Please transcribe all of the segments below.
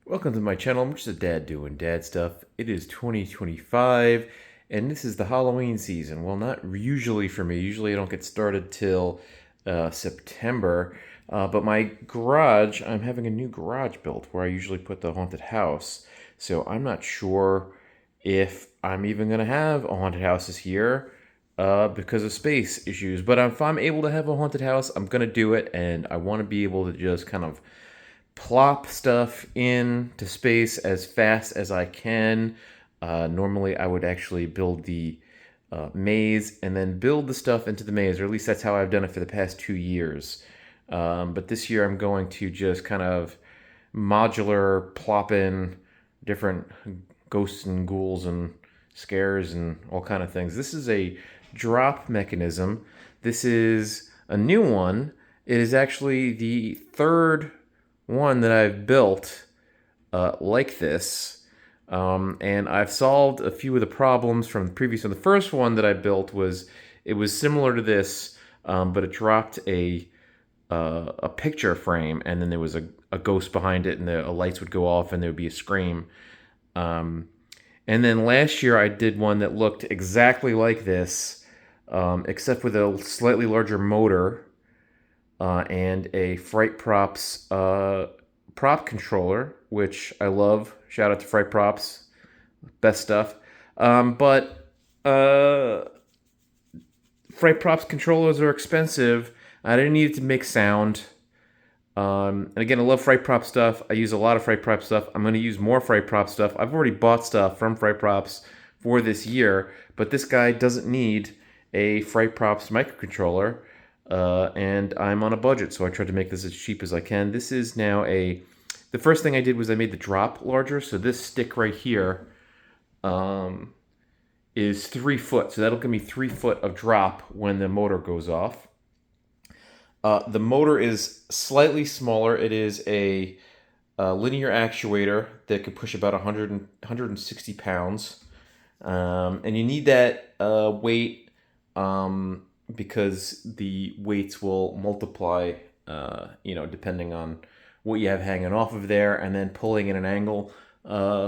Welcome to my channel. I'm just a dad doing dad stuff. It is 2025, and this is the Halloween season. Well, not usually for me. Usually I don't get started till September. But my garage, I'm having a new garage built where I usually put the haunted house. So I'm not sure if I'm even going to have a haunted house this year because of space issues. But if I'm able to have a haunted house, I'm going to do it, and I want to be able to just kind of plop stuff into space as fast as I can. Normally, I would actually build the maze and then build the stuff into the maze, or at least that's how I've done it for the past 2 years. But this year, I'm going to just kind of modular plop in different ghosts and ghouls and scares and all kind of things. This is a drop mechanism. This is a new one. It is actually the third one that I've built like this. And I've solved a few of the problems from the previous one. The first one that I built was similar to this, but it dropped a picture frame, and then there was a ghost behind it, and the lights would go off, and there would be a scream. Um, and then last year I did one that looked exactly like this, except with a slightly larger motor and a Fright Props prop controller, which I love. Shout out to Fright Props, best stuff. But Fright Props controllers are expensive. I didn't need it to make sound. And again, I love Fright Prop stuff. I use a lot of Fright Prop stuff. I'm going to use more Fright Prop stuff. I've already bought stuff from Fright Props for this year, but this guy doesn't need a Fright Props microcontroller. And I'm on a budget, so I tried to make this as cheap as I can. This is now the first thing I did was I made the drop larger, so this stick right here is 3 foot, so that'll give me 3 foot of drop when the motor goes off. The motor is slightly smaller. It is a linear actuator that could push about 160 pounds. And you need that weight because the weights will multiply, depending on what you have hanging off of there, and then pulling at an angle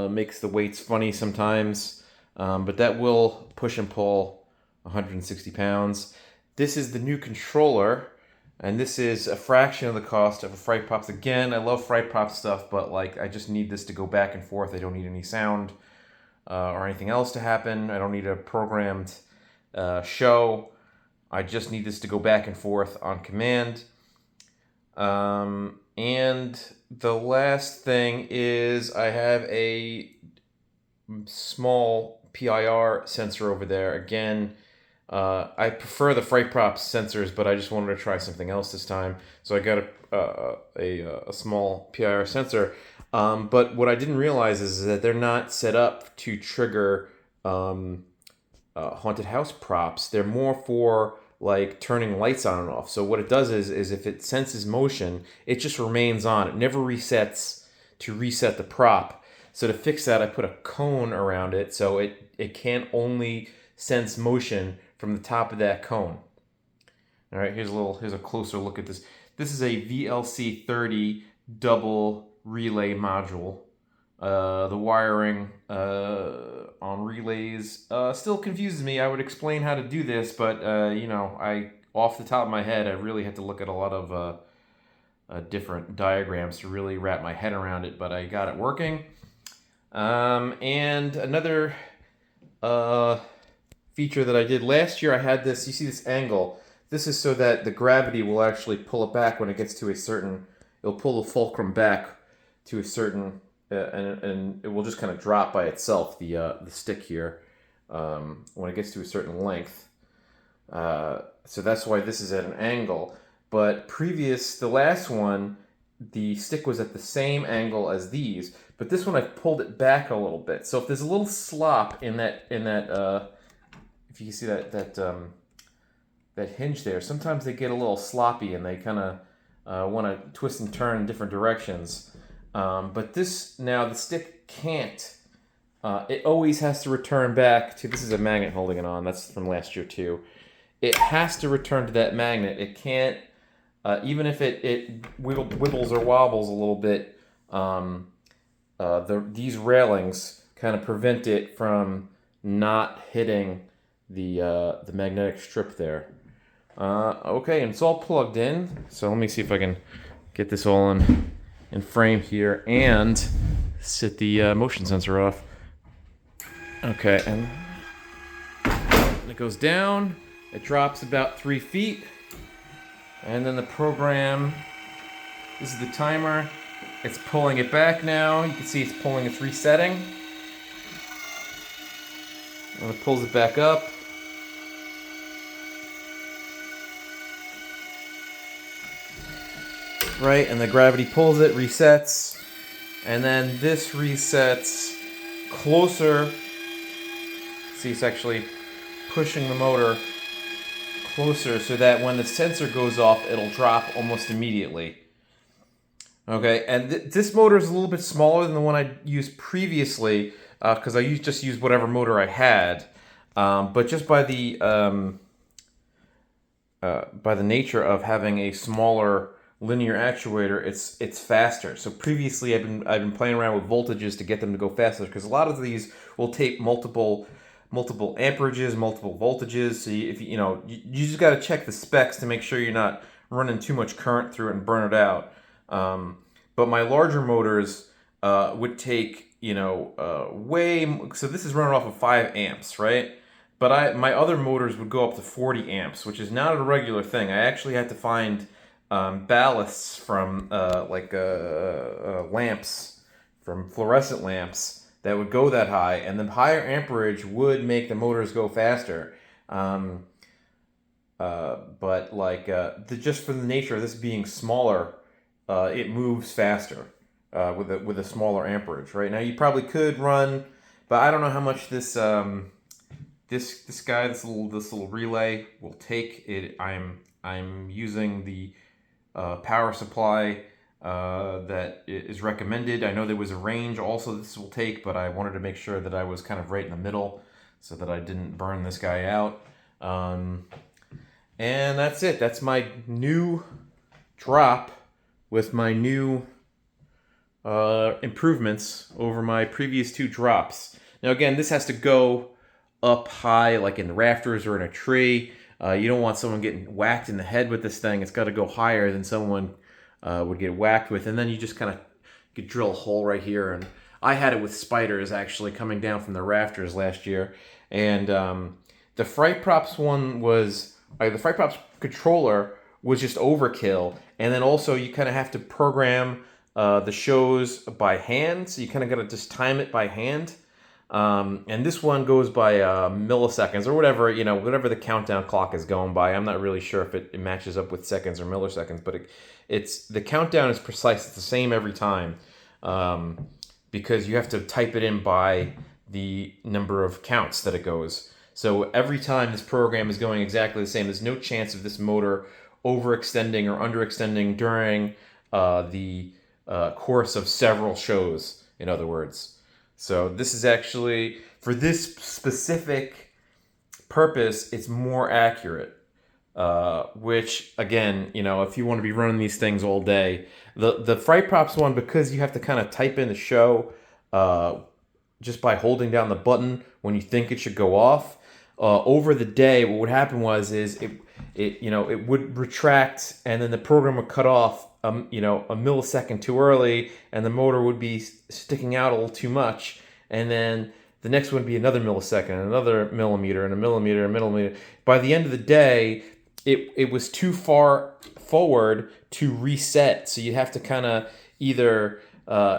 makes the weights funny sometimes. But that will push and pull 160 pounds. This is the new controller, and this is a fraction of the cost of a Fright Props. Again, I love Fright Props stuff, but I just need this to go back and forth. I don't need any sound or anything else to happen. I don't need a programmed show. I just need this to go back and forth on command. And the last thing is I have a small PIR sensor over there. Again, I prefer the Fright Props sensors, but I just wanted to try something else this time. So I got a small PIR sensor. But what I didn't realize is that they're not set up to trigger haunted house props. They're more for turning lights on and off. So what it does is if it senses motion, it just remains on. It never resets to reset the prop. So to fix that, I put a cone around it so it can only sense motion from the top of that cone. All right, here's a closer look at this. This is a VLC30 double relay module. The wiring on relays still confuses me. I would explain how to do this, but I off the top of my head, I really had to look at a lot of different diagrams to really wrap my head around it. But I got it working. And another feature that I did last year, I had this. You see this angle? This is so that the gravity will actually pull it back when it gets to a certain. It'll pull the fulcrum back to a certain. And it will just kind of drop by itself, the stick here, when it gets to a certain length. So that's why this is at an angle. But the last one, the stick was at the same angle as these, but this one I've pulled it back a little bit. So if there's a little slop in that if you can see that hinge there, sometimes they get a little sloppy and they kind of want to twist and turn in different directions. But this, now the stick can't. It always has to return back to, this is a magnet holding it on, that's from last year too. It has to return to that magnet. It can't, even if it wibbles or wobbles a little bit, these railings kind of prevent it from not hitting the magnetic strip there. Okay, and it's all plugged in. So let me see if I can get this all in frame here and set the motion sensor off. Okay, and it goes down. It drops about 3 feet. And then the program, this is the timer. It's pulling it back now. You can see it's pulling, it's resetting. And it pulls it back up. Right, and the gravity pulls it, resets. And then this resets closer. See, it's actually pushing the motor closer so that when the sensor goes off, it'll drop almost immediately. Okay, and this motor is a little bit smaller than the one I used previously because I just used whatever motor I had. But just by the nature of having a smaller linear actuator, it's faster. So previously, I've been playing around with voltages to get them to go faster because a lot of these will take multiple amperages, multiple voltages. So you just got to check the specs to make sure you're not running too much current through it and burn it out. But my larger motors would take way. So this is running off of 5 amps, right? But my other motors would go up to 40 amps, which is not a regular thing. I actually had to find ballasts from lamps, from fluorescent lamps that would go that high, and the higher amperage would make the motors go faster. But just for the nature of this being smaller, it moves faster with a smaller amperage. Right now, you probably could run, but I don't know how much this little relay will take. I'm using the power supply that is recommended. I know there was a range also this will take, but I wanted to make sure that I was kind of right in the middle so that I didn't burn this guy out. And that's it. That's my new drop with my new improvements over my previous 2 drops. Now again, this has to go up high, like in the rafters or in a tree. You don't want someone getting whacked in the head with this thing. It's got to go higher than someone would get whacked with. And then you just kind of could drill a hole right here. And I had it with spiders actually coming down from the rafters last year. And the Fright Props one was, the Fright Props controller was just overkill. And then also you kind of have to program the shows by hand. So you kind of got to just time it by hand. And this one goes by milliseconds or whatever the countdown clock is going by. I'm not really sure if it matches up with seconds or milliseconds, but it's the countdown is precise. It's the same every time because you have to type it in by the number of counts that it goes. So every time this program is going exactly the same. There's no chance of this motor overextending or underextending during the course of several shows, in other words. So this is actually, for this specific purpose, it's more accurate. Which, again, if you want to be running these things all day, the Fright Props one, because you have to kind of type in the show just by holding down the button when you think it should go off, over the day, what would happen is it would retract and then the program would cut off a millisecond too early, and the motor would be sticking out a little too much, and then the next one would be another millisecond, another millimeter, and a millimeter, a millimeter. By the end of the day, it was too far forward to reset, so you'd have to kind of either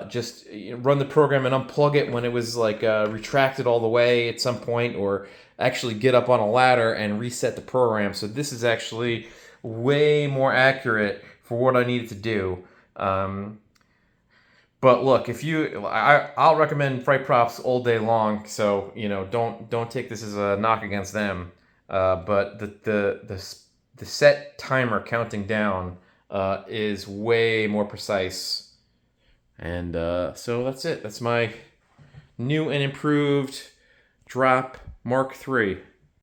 just run the program and unplug it when it was retracted all the way at some point, or actually get up on a ladder and reset the program. So this is actually way more accurate for what I needed to do. But look, I'll recommend Fright Props all day long. So don't take this as a knock against them. But the set timer counting down is way more precise. And so that's it. That's my new and improved Drop Mark III.